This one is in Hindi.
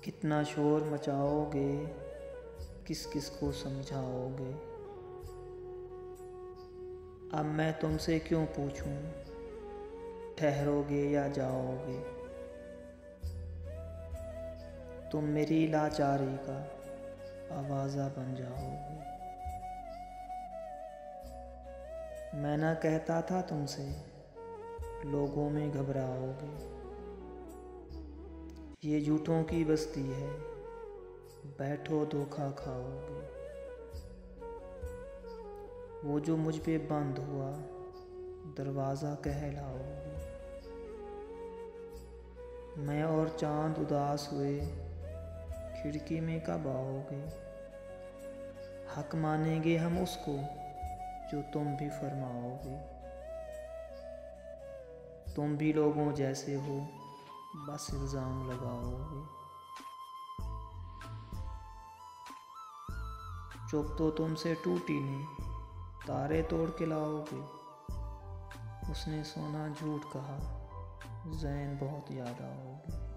कितना शोर मचाओगे, किस किस को समझाओगे। अब मैं तुमसे क्यों पूछूं, ठहरोगे या जाओगे। तुम मेरी लाचारी का आवाज़ा बन जाओगे। मैं ना कहता था तुमसे, लोगों में घबराओगे। ये झूठों की बस्ती है, बैठो धोखा खाओगे। वो जो मुझ पे बंद हुआ, दरवाज़ा कहलाओगे। मैं और चांद उदास हुए, खिड़की में कब आओगे। हक मानेंगे हम उसको जो तुम भी फरमाओगे। तुम भी लोगों जैसे हो, बस इल्ज़ाम लगाओगे। चुप तो तुमसे टूटी नहीं, तारे तोड़ के लाओगे। उसने सोना झूठ कहा, ज़ैन बहुत याद आओगे।